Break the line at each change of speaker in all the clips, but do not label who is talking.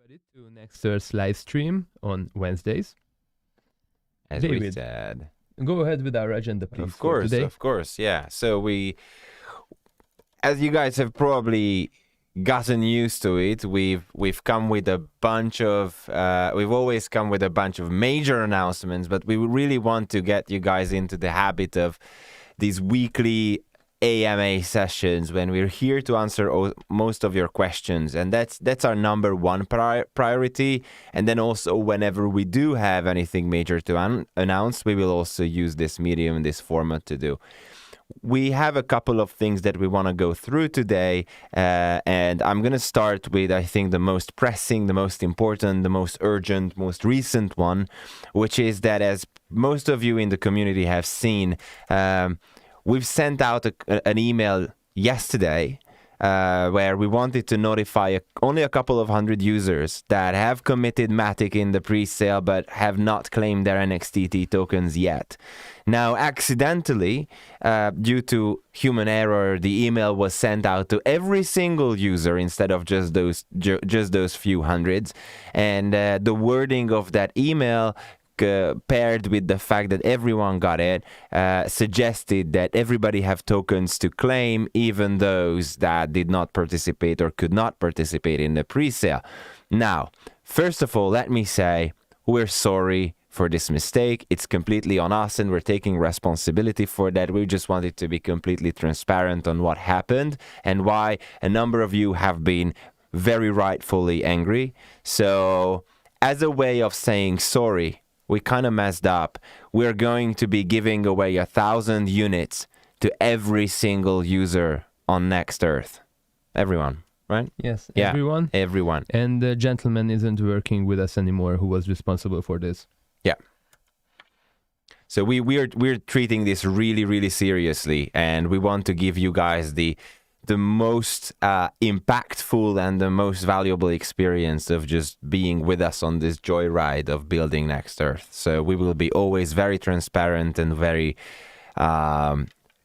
everybody to next Earth's live stream on Wednesdays.
As
David,
we said.
Go ahead with our agenda, please. For today.
Of course, yeah. So as you guys have probably gotten used to it, we've come with a bunch of we've always come with a bunch of major announcements, but we really want to get you guys into the habit of these weekly AMA sessions when we're here to answer most of your questions, and that's our number one priority. And then also whenever we do have anything major to announce, we will also use this medium, this format to do. We have a couple of things that we want to go through today, and I'm going to start with, I think, the most pressing, the most important, the most urgent, most recent one, which is that, as most of you in the community have seen, we've sent out an email yesterday where we wanted to notify only a couple of hundred users that have committed Matic in the pre-sale but have not claimed their NXTT tokens yet. Now, accidentally, due to human error, the email was sent out to every single user instead of just those few hundreds. And the wording of that email, paired with the fact that everyone got it, suggested that everybody have tokens to claim, even those that did not participate or could not participate in the pre-sale. Now, first of all, let me say we're sorry for this mistake. It's completely on us, and we're taking responsibility for that. We just wanted to be completely transparent on what happened and why a number of you have been very rightfully angry. So, as a way of saying sorry, we kind of messed up. We're going to be giving away 1,000 units to every single user on Next Earth. Everyone, right?
Yes,
yeah,
everyone.
Everyone.
And the gentleman isn't working with us anymore who was responsible for this.
Yeah. So we're treating this really, really seriously, and we want to give you guys the most impactful and the most valuable experience of just being with us on this joyride of building Next Earth. So we will be always very transparent and very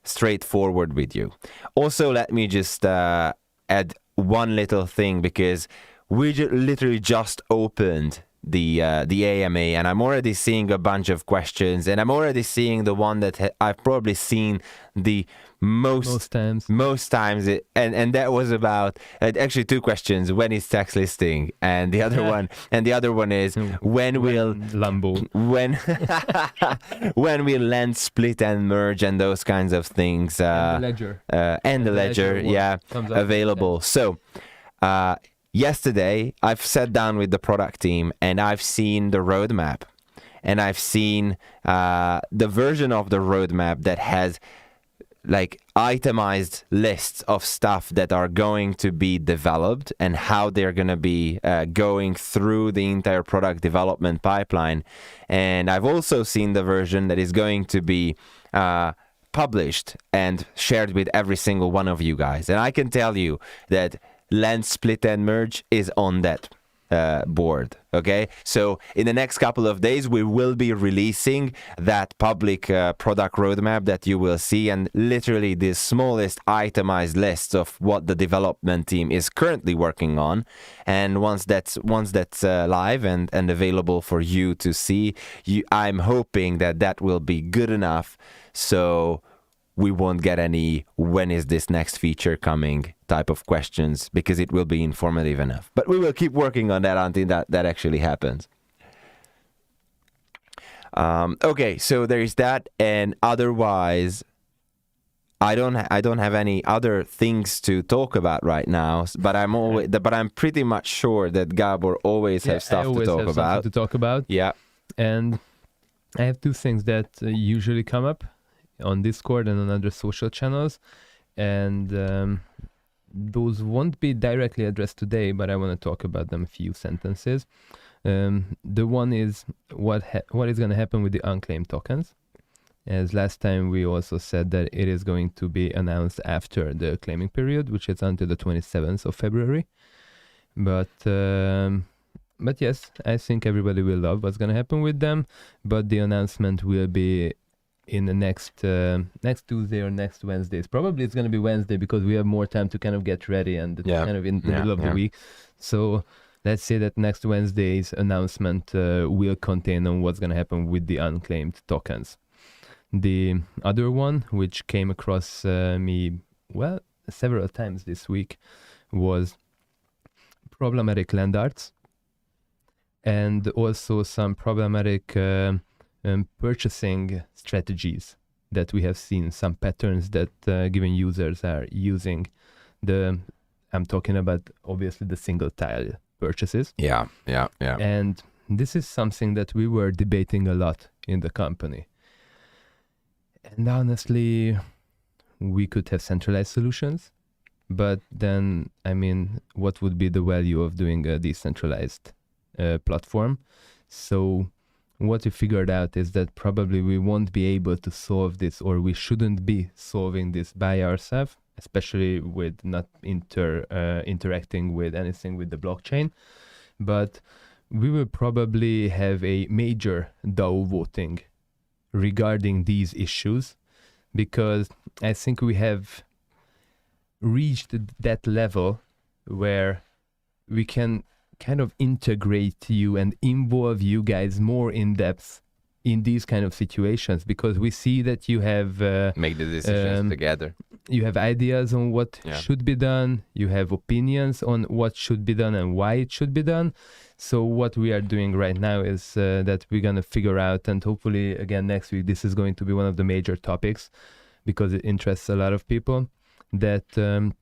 straightforward with you. Also, let me just add one little thing, because we literally just opened the AMA, and I'm already seeing a bunch of questions, and I'm already seeing the one that I've probably seen the most times, and that was about actually two questions. When is tax listing? And the other one is when will
Lambo
when will land split and merge and those kinds of things,
and the ledger
yeah, available. So yesterday, I've sat down with the product team and I've seen the roadmap, and I've seen the version of the roadmap that has like itemized lists of stuff that are going to be developed and how they're going to be going through the entire product development pipeline. And I've also seen the version that is going to be published and shared with every single one of you guys. And I can tell you that land split and merge is on that board. Okay, so in the next couple of days we will be releasing that public product roadmap that you will see, and literally the smallest itemized lists of what the development team is currently working on. And once that's live and available for you to see, I'm hoping that will be good enough so we won't get any "when is this next feature coming" type of questions, because it will be informative enough. But we will keep working on that until that actually happens. Okay, so there is that, and otherwise, I don't have any other things to talk about right now. But I'm pretty much sure that Gabor always has stuff to talk about. Yeah,
and I have two things that usually come up on Discord and on other social channels, and those won't be directly addressed today, but I want to talk about them a few sentences. The one is what is going to happen with the unclaimed tokens. As last time we also said that it is going to be announced after the claiming period, which is until the 27th of February. But yes, I think everybody will love what's going to happen with them, but the announcement will be in the next Tuesday or next Wednesdays. Probably it's going to be Wednesday because we have more time to kind of get ready and kind of in the middle of the week. So let's say that next Wednesday's announcement will contain on what's going to happen with the unclaimed tokens. The other one, which came across me, well, several times this week, was problematic land arts, and also some problematic purchasing strategies that we have seen, some patterns that given users are using. I'm talking about obviously the single tile purchases.
Yeah.
And this is something that we were debating a lot in the company. And honestly, we could have centralized solutions, but then, I mean, what would be the value of doing a decentralized platform? So what we figured out is that probably we won't be able to solve this, or we shouldn't be solving this by ourselves, especially with not interacting with anything with the blockchain. But we will probably have a major DAO voting regarding these issues, because I think we have reached that level where we can kind of integrate you and involve you guys more in depth in these kind of situations, because we see that you have
Make the decisions together.
You have ideas on what should be done, you have opinions on what should be done and why it should be done. So what we are doing right now is that we're going to figure out, and hopefully again next week, this is going to be one of the major topics because it interests a lot of people, that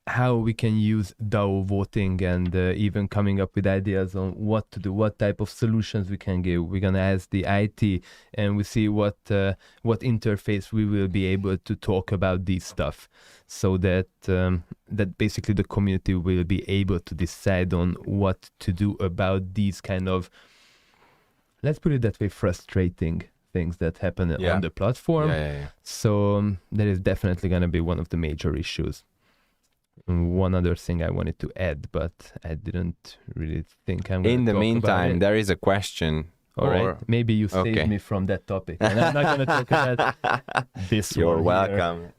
how we can use DAO voting and even coming up with ideas on what to do, what type of solutions we can give. We're going to ask the IT and we see what interface we will be able to talk about these stuff, so that that basically the community will be able to decide on what to do about these kind of, let's put it that way, frustrating things that happen on the platform. So that is definitely going to be one of the major issues. One other thing I wanted to add, but I didn't really think I'm going to talk about it.
In the meantime, there is a question.
All right, maybe you saved me from that topic, and I'm not going to talk about this one.
You're welcome.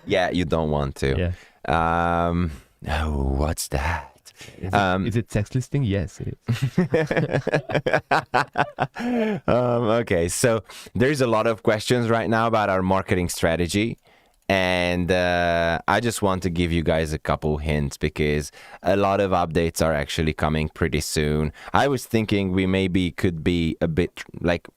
Yeah, you don't want to.
Yeah.
Oh, what's that?
Is it sex listing? Yes, it is.
Okay, so there's a lot of questions right now about our marketing strategy. And I just want to give you guys a couple hints, because a lot of updates are actually coming pretty soon. I was thinking we maybe could be a bit like,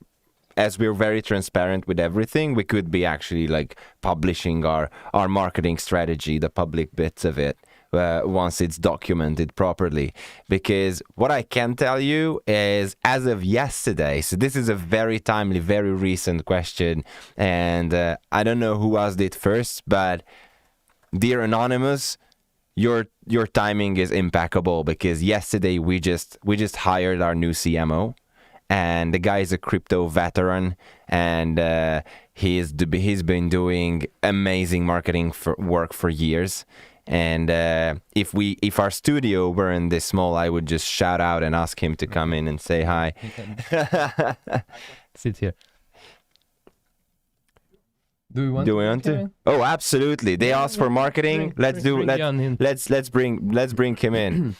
as we're very transparent with everything, we could be actually like publishing our marketing strategy, the public bits of it, once it's documented properly. Because what I can tell you is, as of yesterday, so this is a very timely, very recent question, and I don't know who asked it first, but dear Anonymous, your timing is impeccable, because yesterday we just hired our new CMO, and the guy is a crypto veteran, and he's been doing amazing marketing work for years. And if our studio weren't this small, I would just shout out and ask him to come in and say hi.
Sit here. Do we want to?
Oh, absolutely. They asked for marketing. Let's bring him in.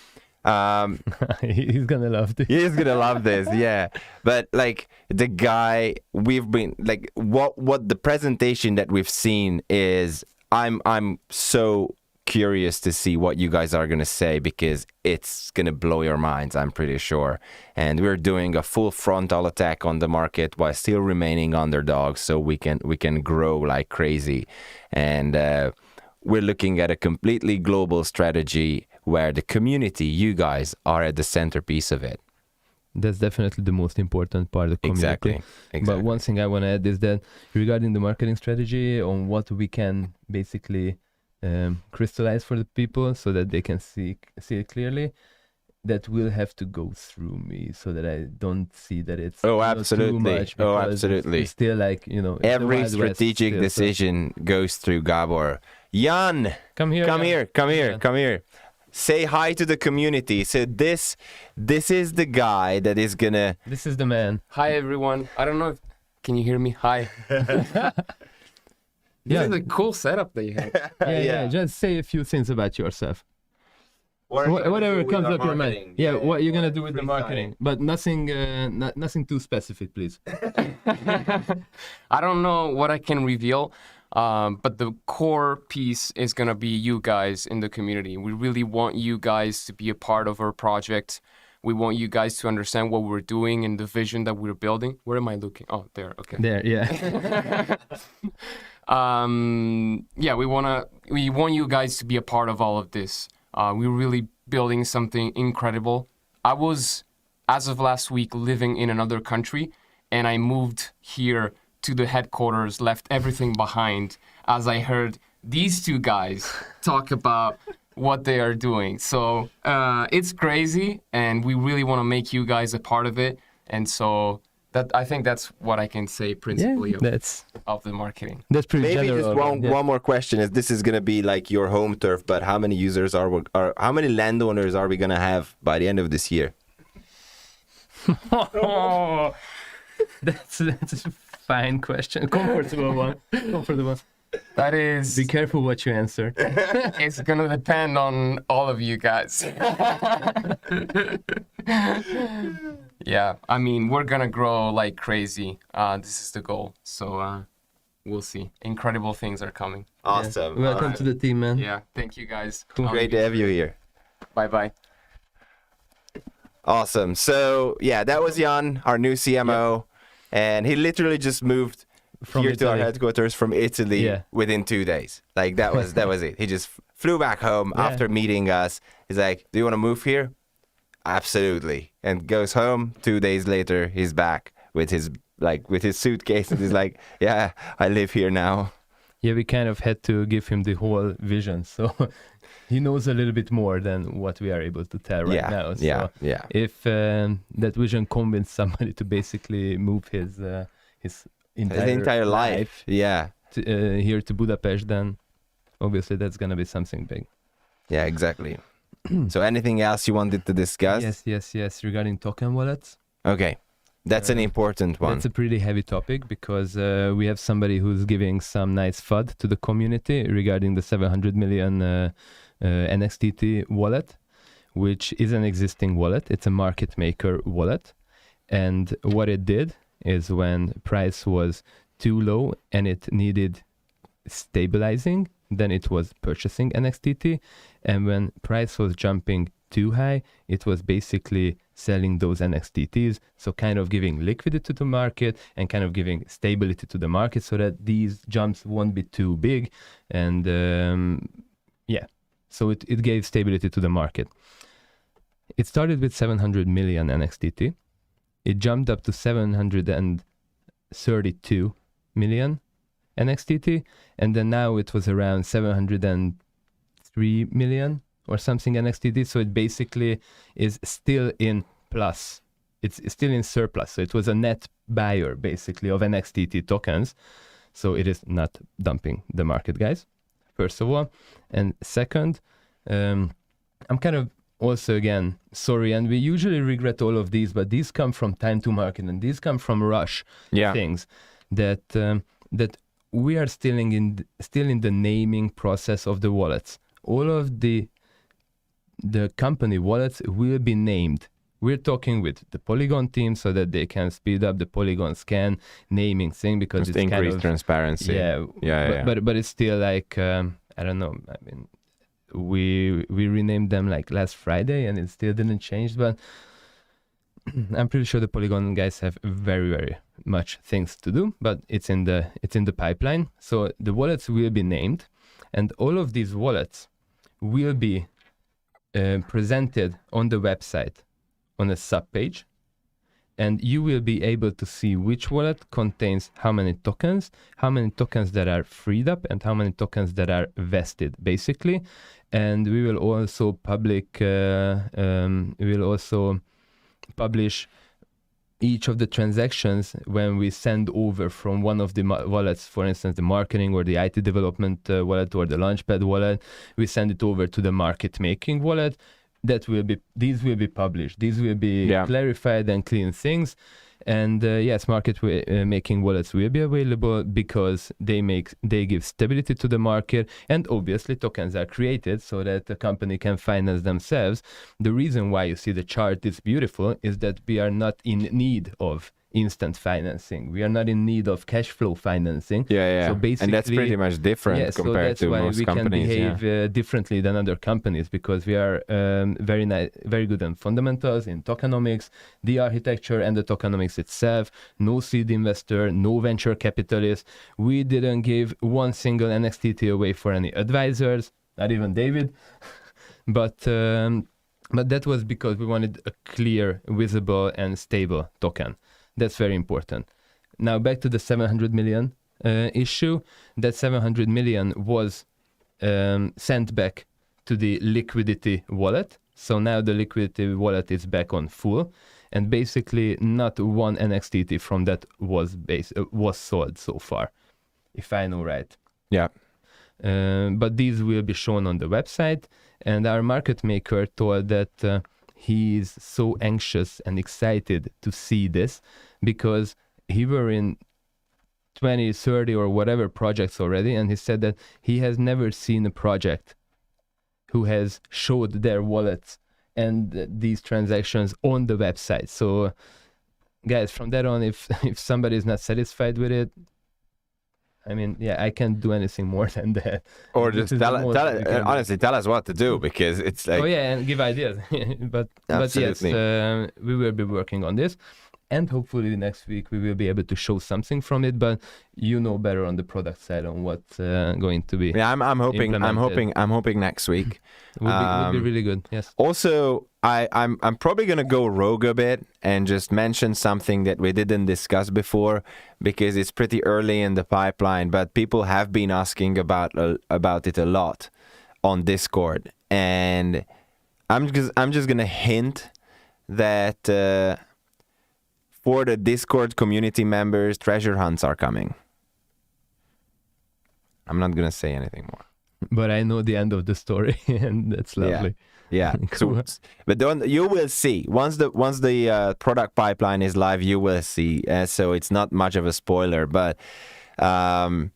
He's gonna love this.
He's gonna love this, yeah. But like the guy, we've been like, what the presentation that we've seen is, I'm so curious to see what you guys are going to say, because it's going to blow your minds, I'm pretty sure. And we're doing a full frontal attack on the market while still remaining underdogs, so we can grow like crazy. And we're looking at a completely global strategy where the community, you guys, are at the centerpiece of it.
That's definitely the most important part of the community.
Exactly.
But one thing I want to add is that regarding the marketing strategy, on what we can basically crystallize for the people so that they can see it clearly, that will have to go through me, so that I don't see that it's
absolutely
too much,
absolutely.
It's still like,
every strategic decision goes through Gabor. Jan, come here. Say hi to the community. So this is the guy that is gonna,
this is the man.
Hi everyone. I don't know if, can you hear me? Hi. This is a cool setup that you have.
Yeah. Just say a few things about yourself. Whatever comes up your mind. Yeah, what you're gonna do with the marketing, but nothing, nothing too specific, please.
I don't know what I can reveal, but the core piece is going to be you guys in the community. We really want you guys to be a part of our project. We want you guys to understand what we're doing and the vision that we're building. Where am I looking? Oh, there. Okay.
There, yeah.
Yeah, we want you guys to be a part of all of this. We're really building something incredible. I was, as of last week, living in another country, and I moved here to the headquarters, left everything behind as I heard these two guys talk about what they are doing. So it's crazy, and we really want to make you guys a part of it. And so I think that's what I can say principally of the marketing.
That's pretty
Maybe
general.
just one more question is this is going to be like your home turf, but how many users how many landowners are we going to have by the end of this year?
That's a fine question. Comfortable one.
That is...
Be careful what you answer.
It's going to depend on all of you guys. Yeah, I mean, we're going to grow like crazy. This is the goal. So we'll see. Incredible things are coming.
Awesome.
Yeah. Welcome to the team, man.
Yeah, thank you guys.
Great to have you here.
Bye-bye.
Awesome. So, yeah, that was Jan, our new CMO. Yep. And he literally just moved from here to our headquarters from Italy within 2 days. Like, that was it. He just flew back home after meeting us. He's like, do you want to move here? Absolutely. And goes home. 2 days later, he's back with his suitcase. And he's like, yeah, I live here now.
Yeah, we kind of had to give him the whole vision. So he knows a little bit more than what we are able to tell right now. So if that vision convinced somebody to basically move his entire life here to Budapest, then obviously that's going to be something big.
Yeah, exactly. So anything else you wanted to discuss?
Yes. Regarding token wallets.
Okay. That's an important one.
That's a pretty heavy topic because we have somebody who's giving some nice FUD to the community regarding the 700 million NXTT wallet, which is an existing wallet. It's a market maker wallet. And what it did is when price was too low and it needed stabilizing, then it was purchasing NXTT. And when price was jumping too high, it was basically selling those NXTTs. So kind of giving liquidity to the market and kind of giving stability to the market so that these jumps won't be too big. And so it gave stability to the market. It started with 700 million NXTT. It jumped up to 732 million NXTT. And then now it was around 703 million or something NXTT. So it basically is still in plus. It's still in surplus. So it was a net buyer basically of NXTT tokens. So it is not dumping the market, guys. First of all. And second, I'm kind of also, again, sorry, and we usually regret all of these, but these come from time to market and these come from rush things that that we are still in the naming process of the wallets. All of the company wallets will be named. We're talking with the Polygon team so that they can speed up the Polygon scan naming thing because
just
it's
increase
kind of
transparency.
But it's still like I don't know. I mean, we renamed them like last Friday and it still didn't change. But I'm pretty sure the Polygon guys have very, very much things to do. But it's in the pipeline. So the wallets will be named, and all of these wallets will be presented on the website on a sub-page, and you will be able to see which wallet contains how many tokens that are freed up and how many tokens that are vested, basically. And we will also publish each of the transactions when we send over from one of the wallets, for instance, the marketing or the IT development wallet or the Launchpad wallet. We send it over to the market making wallet. These will be published. These will be clarified and clean things. And yes, making wallets will be available because they give stability to the market, and obviously tokens are created so that the company can finance themselves. The reason why you see the chart is beautiful is that we are not in need of instant financing. We are not in need of cash flow financing.
Yeah.
So basically,
and that's pretty much different compared to most companies.
So that's why we can behave differently than other companies, because we are very good in fundamentals, in tokenomics, the architecture and the tokenomics itself. No seed investor, no venture capitalist. We didn't give one single NXTT away for any advisors, not even David. But that was because we wanted a clear, visible, and stable token. That's very important. Now back to the 700 million issue. That 700 million was sent back to the liquidity wallet. So now the liquidity wallet is back on full, and basically not one NXTT from that was sold so far, if I know right.
Yeah.
But these will be shown on the website, and our market maker told that he is so anxious and excited to see this because he were in 20, 30 or whatever projects already, and he said that he has never seen a project who has showed their wallets and these transactions on the website. So guys, from that on, if somebody is not satisfied with it, I mean, yeah, I can't do anything more than that.
Or just honestly, tell us what to do, because it's like...
Oh yeah, and give ideas. but yes, we will be working on this. And hopefully next week we will be able to show something from it, but you know better on the product side on what's going to be.
Yeah, I'm hoping next week.
Would be really good. Yes.
Also, I'm probably gonna go rogue a bit and just mention something that we didn't discuss before, because it's pretty early in the pipeline, but people have been asking about it a lot on Discord, and I'm just gonna hint that. For the Discord community members, treasure hunts are coming. I'm not going to say anything more.
But I know the end of the story, and that's lovely.
Yeah.
Cool.
But you will see. Once the product pipeline is live, you will see. So it's not much of a spoiler, but the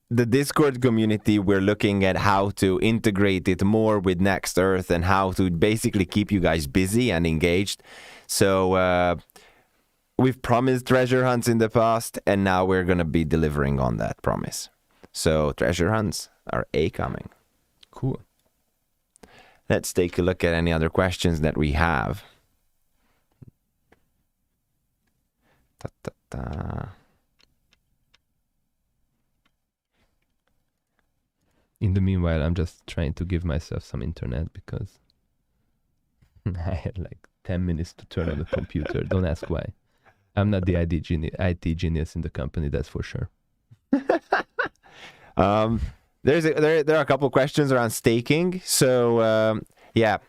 Discord community, we're looking at how to integrate it more with Next Earth and how to basically keep you guys busy and engaged. So... we've promised treasure hunts in the past, and now we're going to be delivering on that promise. So treasure hunts are coming.
Cool.
Let's take a look at any other questions that we have.
In the meanwhile, I'm just trying to give myself some internet because I had like 10 minutes to turn on the computer. Don't ask why. I'm not the IT genius in the company, that's for sure.
There are a couple questions around staking. So yeah.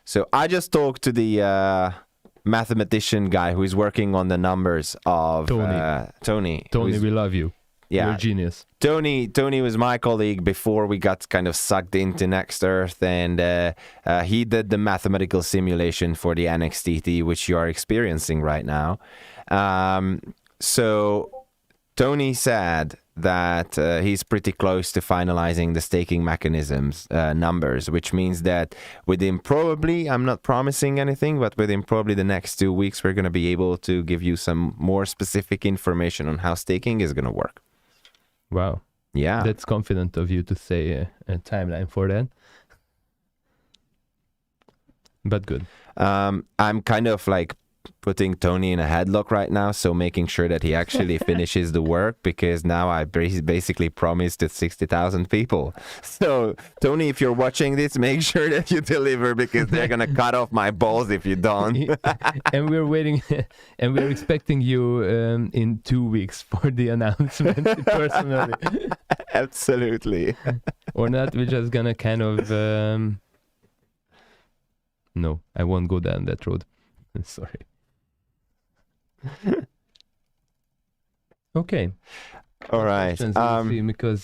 So I just talked to the mathematician guy who is working on the numbers of Tony.
Tony, we love you.
Yeah,
you're a genius.
Tony was my colleague before we got kind of sucked into Next Earth, and he did the mathematical simulation for the NXTT, which you are experiencing right now. So Tony said that he's pretty close to finalizing the staking mechanisms numbers, which means that within probably, I'm not promising anything, but within probably the next 2 weeks, we're going to be able to give you some more specific information on how staking is going to work.
Wow.
Yeah.
That's confident of you to say a timeline for that. But good.
I'm kind of like putting Tony in a headlock right now, so making sure that he actually finishes the work, because now I basically promised it 60,000 people. So Tony, if you're watching this, make sure that you deliver, because they're gonna cut off my balls if you don't.
And we're waiting, and we're expecting you in 2 weeks for the announcement personally.
Absolutely.
Or not, we're just gonna kind of no, I won't go down that road. Sorry. Okay.
All right.
Because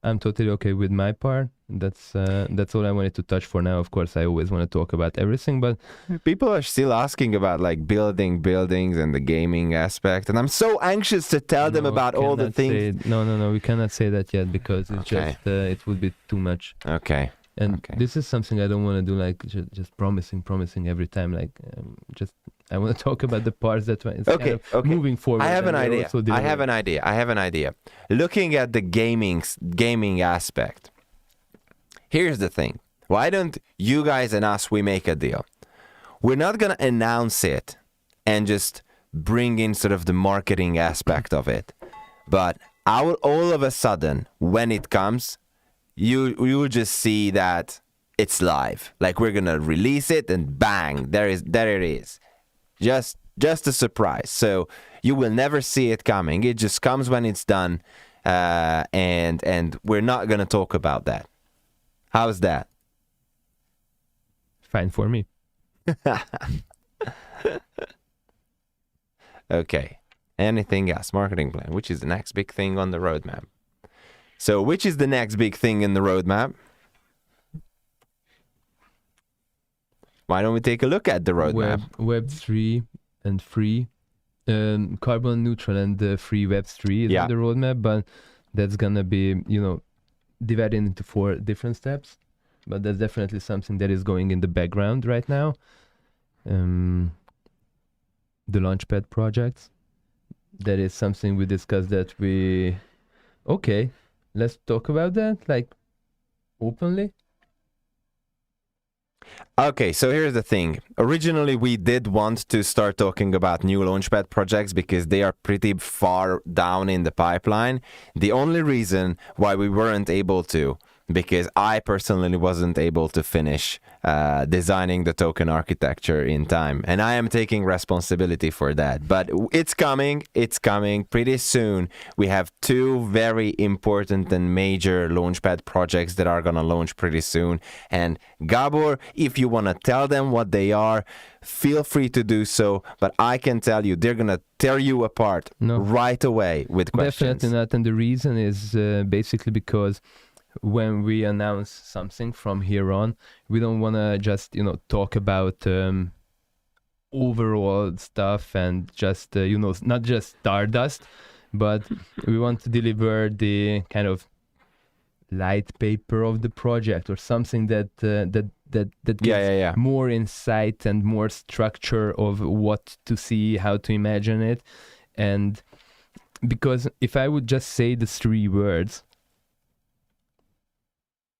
I'm totally okay with my part. That's all I wanted to touch for now. Of course, I always want to talk about everything, but
People are still asking about like building buildings and the gaming aspect, and I'm so anxious to tell them
no,
about all the
cannot
things.
say- no, we cannot say that yet because it's
Okay.
just it would be too much.
Okay.
And
Okay.
this is something I don't want to do, like just promising every time. Like just I want to talk about the parts that it's kind
Okay.
of
Okay.
moving forward.
I have an
and we're
idea.
also
I have
delivering.
an idea. Looking at the gaming aspect. Here's the thing. Why don't you guys and us we make a deal? We're not going to announce it and just bring in sort of the marketing aspect of it. But all of a sudden when it comes, you will just see that it's live. Like we're going to release it and bang, there it is. Just a surprise. So you will never see it coming. It just comes when it's done, and we're not gonna talk about that. How's that?
Fine for me.
Okay. Anything else? Marketing plan. Which is the next big thing on the roadmap? So, which is the next big thing in the roadmap? Why don't we take a look at the roadmap?
Web 3 and free, carbon neutral and free Web 3 is
Yeah.
on the roadmap, but that's gonna be divided into 4 different steps. But that's definitely something that is going in the background right now. The Launchpad projects. That is something we discussed that we. Okay, let's talk about that like openly.
Okay, so here's the thing. Originally, we did want to start talking about new Launchpad projects because they are pretty far down in the pipeline. The only reason why we weren't able to, because I personally wasn't able to finish designing the token architecture in time. And I am taking responsibility for that. But it's coming pretty soon. We have 2 very important and major Launchpad projects that are going to launch pretty soon. And Gabor, if you want to tell them what they are, feel free to do so. But I can tell you, they're going to tear you apart right away with questions.
Definitely not. And the reason is basically because when we announce something from here on, we don't want to just talk about overall stuff and just not just stardust, but we want to deliver the kind of light paper of the project or something that gives more insight and more structure of what to see, how to imagine it. And because if I would just say the 3 words.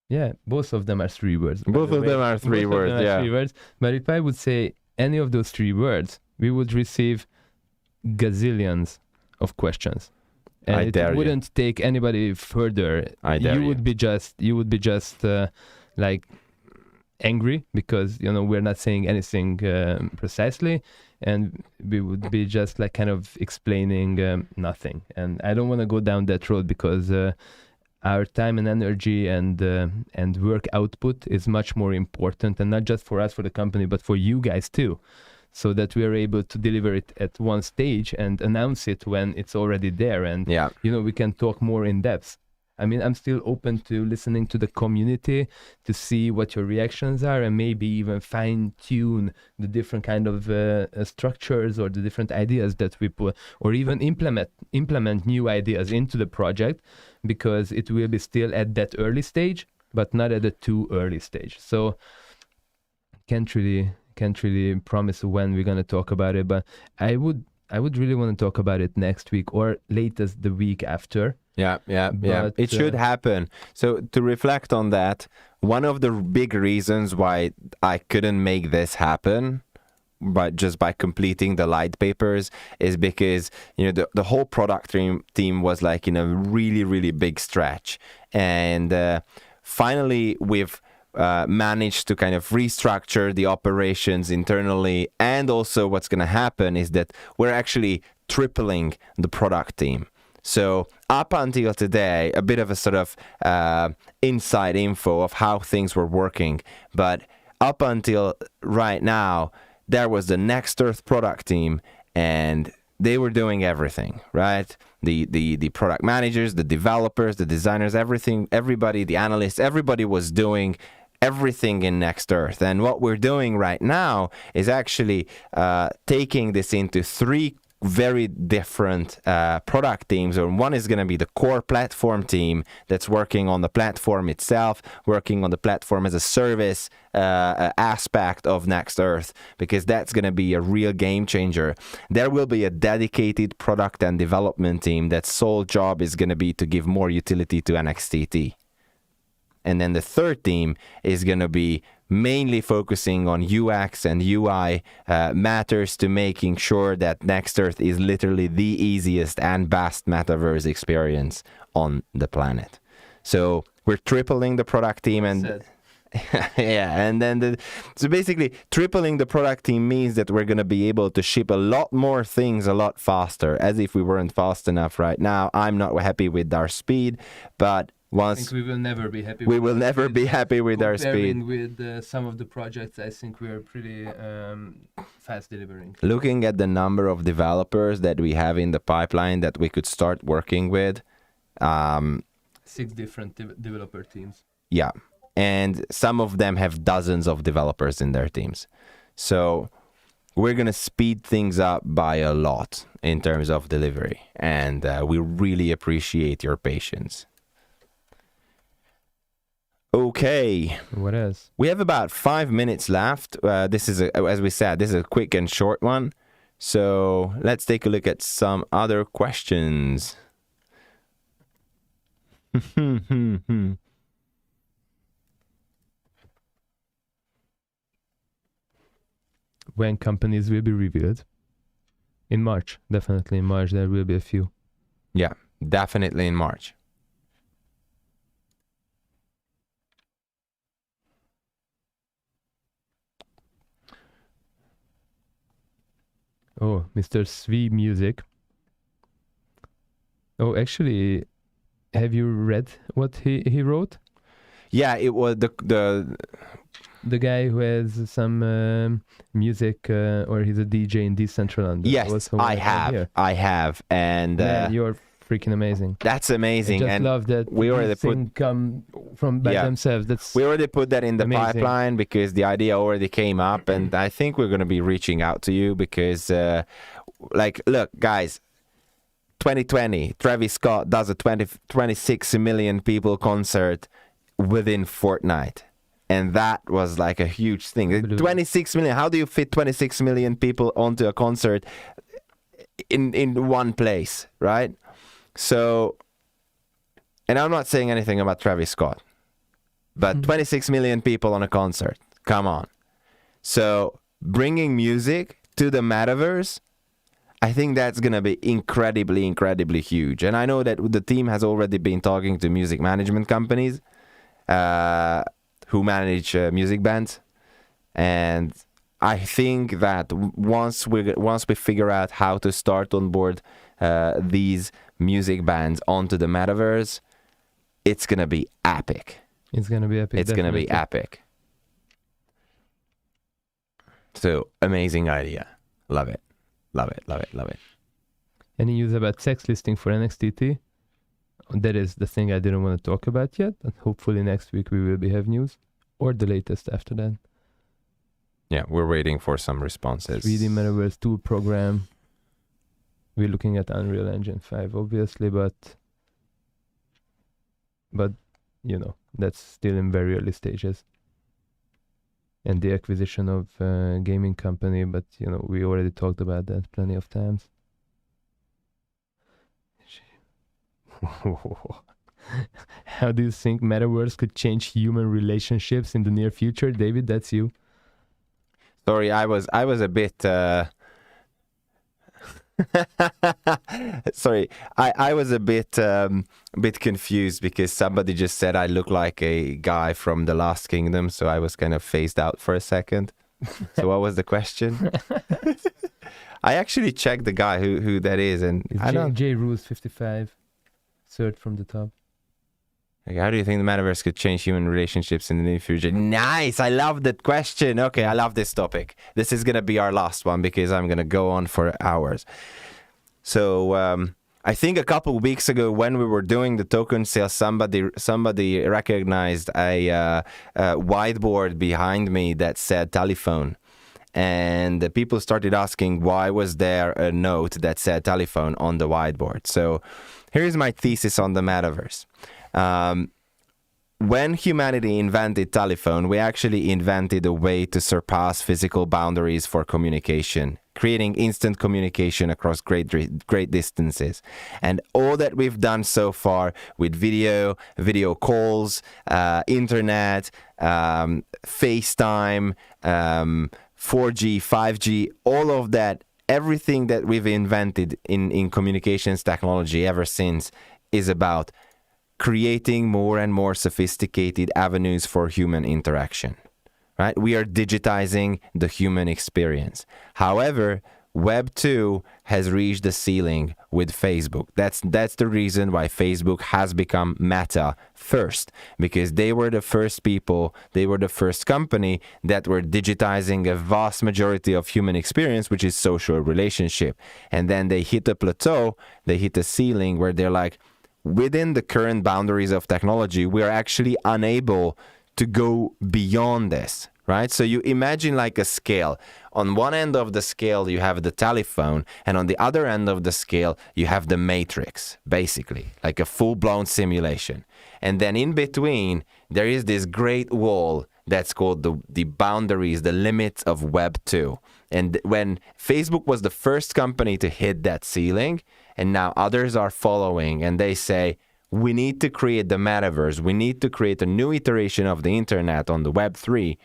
Yeah, both of them are 3 words.
Both of them are 3 words, yeah.
3 words. But if I would say any of those 3 words, we would receive gazillions of questions. And it wouldn't take anybody further. You would be just like angry because we're not saying anything precisely, and we would be just like kind of explaining nothing. And I don't want to go down that road because our time and energy and work output is much more important, and not just for us, for the company, but for you guys too, so that we are able to deliver it at one stage and announce it when it's already there, and we can talk more in depth. I mean, I'm still open to listening to the community to see what your reactions are, and maybe even fine-tune the different kind of structures or the different ideas that we put, or even implement new ideas into the project, because it will be still at that early stage, but not at the too early stage. So can't really promise when we're gonna talk about it, but I would really want to talk about it next week or latest the week after.
Yeah. It should happen. So to reflect on that, one of the big reasons why I couldn't make this happen, but just by completing the light papers, is because the whole product team was like in a really, really big stretch, and finally we've managed to kind of restructure the operations internally, and also what's going to happen is that we're actually tripling the product team. So up until today, a bit of a sort of inside info of how things were working, but up until right now, there was the Next Earth product team, and they were doing everything, right? The product managers, the developers, the designers, everything, everybody, the analysts, everybody was doing everything in Next Earth. And what we're doing right now is actually taking this into three very different product teams. And one is going to be the core platform team that's working on the platform itself, working on the platform as a service aspect of Next Earth, because that's going to be a real game changer. There will be a dedicated product and development team that's sole job is going to be to give more utility to NXTT. And then the third team is going to be mainly focusing on UX and UI matters to making sure that Next Earth is literally the easiest and best metaverse experience on the planet. So we're tripling the product team and yeah, and then so basically tripling the product team means that we're going to be able to ship a lot more things a lot faster, as if we weren't fast enough right now. I'm not happy with our speed, but
I think we will never be happy.
We will never be happy with our speed.
With some of the projects, I think we are pretty fast delivering.
Looking at the number of developers that we have in the pipeline that we could start working with.
6 different developer teams.
Yeah. And some of them have dozens of developers in their teams. So we're going to speed things up by a lot in terms of delivery. And we really appreciate your patience. Okay.
What else?
We have about 5 minutes left. This is, as we said, this is a quick and short one. So let's take a look at some other questions.
When companies will be revealed? In March. Definitely in March. There will be a few.
Yeah, definitely in March.
Oh, Mr. Svi Music. Oh, actually, have you read what he wrote?
Yeah, it was
the guy who has some music, or he's a DJ in Decentraland.
Yes, I have, and
man, you're freaking amazing.
That's amazing.
I just
and
love that
we already
come from by themselves.
We already put that in the
amazing.
pipeline because the idea already came up, and I think we're going to be reaching out to you because, look, guys, 2020, Travis Scott does a 26 million people concert within Fortnite. And that was like a huge thing. 26 million. How do you fit 26 million people onto a concert in one place, right? So, and I'm not saying anything about Travis Scott, but 26 million people on a concert. Come on. So, bringing music to the metaverse, I think that's going to be incredibly, incredibly huge. And I know that the team has already been talking to music management companies who manage music bands. And I think that once we figure out how to start on board these music bands onto the metaverse, it's going to be epic.
It's going to be epic.
It's going to be epic. So, amazing idea. Love it. Love it, love it, love it.
Any news about sex listing for NXTT? That is the thing I didn't want to talk about yet. And hopefully next week we will have news. Or the latest after that.
Yeah, we're waiting for some responses.
3D Metaverse 2 program. We're looking at Unreal Engine 5, obviously, but you know, that's still in very early stages. And the acquisition of gaming company, but you know, we already talked about that plenty of times. How do you think Metaverse could change human relationships in the near future? David, that's you.
Sorry, I was a bit sorry, I was a bit confused because somebody just said I look like a guy from The Last Kingdom, so I was kind of phased out for a second. So what was the question? I actually checked the guy who that is, and
it's
I don't.
J Rules 55, third from the top.
Like, how do you think the metaverse could change human relationships in the near future? Nice, I love that question. Okay, I love this topic. This is gonna be our last one because I'm gonna go on for hours. So I think a couple of weeks ago when we were doing the token sale, somebody recognized a whiteboard behind me that said telephone. And the people started asking why was there a note that said telephone on the whiteboard. So here's my thesis on the metaverse. When humanity invented telephone, we actually invented a way to surpass physical boundaries for communication, creating instant communication across great distances. And all that we've done so far with video calls, internet, FaceTime, 4G, 5G, all of that, everything that we've invented in communications technology ever since is about creating more and more sophisticated avenues for human interaction, right? We are digitizing the human experience. However, Web 2 has reached the ceiling with Facebook. That's the reason why Facebook has become Meta first, because they were the first people, they were the first company that were digitizing a vast majority of human experience, which is social relationship. And then they hit a plateau, they hit a ceiling where they're like, within the current boundaries of technology, we are actually unable to go beyond this, right? So you imagine like a scale. On one end of the scale, you have the telephone, and on the other end of the scale, you have the matrix, basically, like a full-blown simulation. And then in between, there is this great wall that's called the boundaries, the limits of Web 2. And when Facebook was the first company to hit that ceiling, and now others are following, and they say, we need to create the metaverse, we need to create a new iteration of the internet on the Web 3,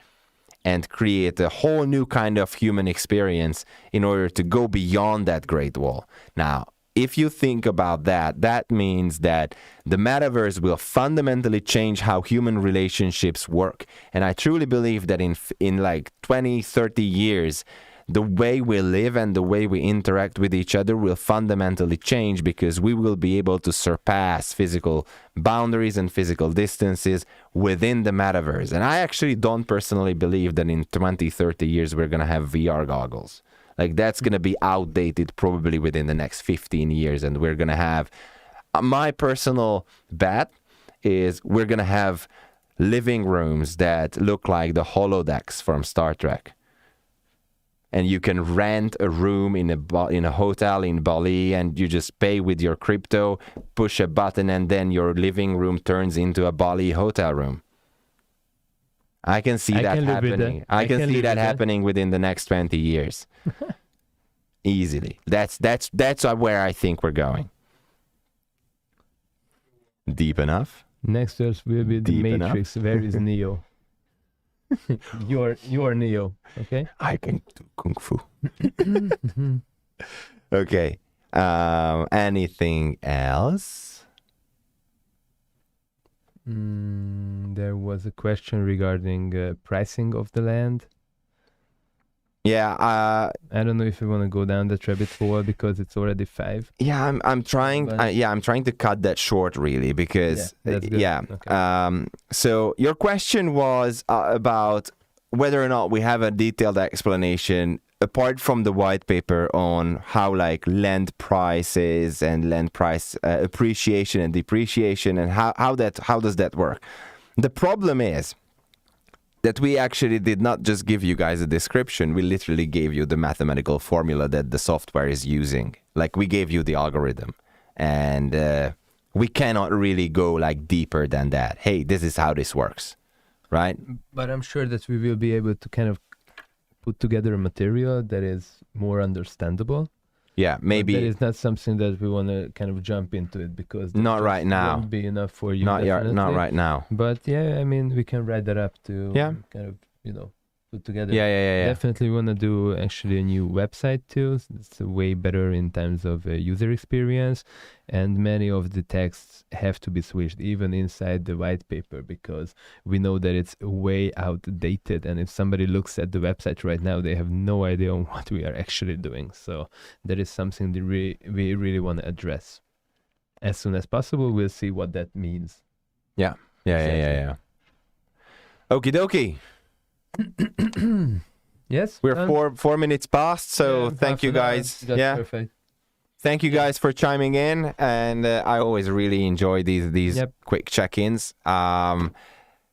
and create a whole new kind of human experience in order to go beyond that great wall. Now, if you think about that, that means that the metaverse will fundamentally change how human relationships work. And I truly believe that in like 20, 30 years, the way we live and the way we interact with each other will fundamentally change, because we will be able to surpass physical boundaries and physical distances within the metaverse. And I actually don't personally believe that in 20, 30 years we're going to have VR goggles. Like, that's going to be outdated probably within the next 15 years. And we're going to have, my personal bet is we're going to have living rooms that look like the holodecks from Star Trek. And you can rent a room in a hotel in Bali, and you just pay with your crypto, push a button, and then your living room turns into a Bali hotel room. I can see that happening. I can see that happening within the next 20 years. Easily. That's where I think we're going. Deep enough?
Next verse will be the Matrix. Where is Neo? You're Neo, okay?
I can do kung fu. Okay. Anything else?
There was a question regarding pricing of the land.
Yeah.
I don't know if you want to go down that rabbit hole because it's already 5.
Yeah, I'm trying. I'm trying to cut that short, really, because Okay. So your question was about whether or not we have a detailed explanation apart from the white paper on how like land prices and land price appreciation and depreciation and how does that work. The problem is that we actually did not just give you guys a description, we literally gave you the mathematical formula that the software is using. Like, we gave you the algorithm, and we cannot really go like deeper than that. Hey, this is how this works, right?
But I'm sure that we will be able to kind of put together a material that is more understandable.
Yeah, maybe.
But that is not something that we want to kind of jump into it, because
not right now.
Won't be enough for you.
Not right now.
But yeah, I mean, we can write that up to kind of, put together.
Yeah.
Definitely want to do actually a new website too. It's way better in terms of user experience, and many of the texts have to be switched even inside the white paper, because we know that it's way outdated, and if somebody looks at the website right now, they have no idea on what we are actually doing. So that is something that we really want to address as soon as possible. We'll see what that means.
Yeah. Okie dokie.
Yes,
we're 4 minutes past, so thank you guys.
That's perfect.
thank you guys for chiming in, and I always really enjoy these
Yep.
quick check-ins.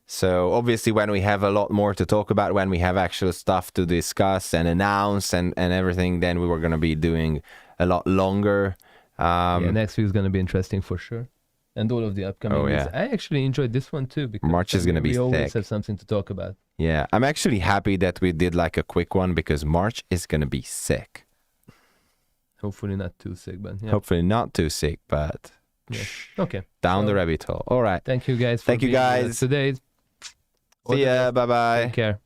So obviously when we have a lot more to talk about, when we have actual stuff to discuss and announce and everything, then we were going to be doing a lot longer.
Yeah, next week is going to be interesting for sure. And all of the upcoming
Oh,
weeks.
yeah.
I actually enjoyed this one too because
March is gonna be
we always
thick.
have something to talk about.
Yeah, I'm actually happy that we did like a quick one because March is going to be sick.
Hopefully not too sick, but yeah.
Hopefully not too sick, but
Yeah. Okay.
down the
So-
rabbit hole. All right.
Thank you guys for
Thank you,
being with us
guys.
today. All
See
the
ya.
best.
Bye-bye.
Take care.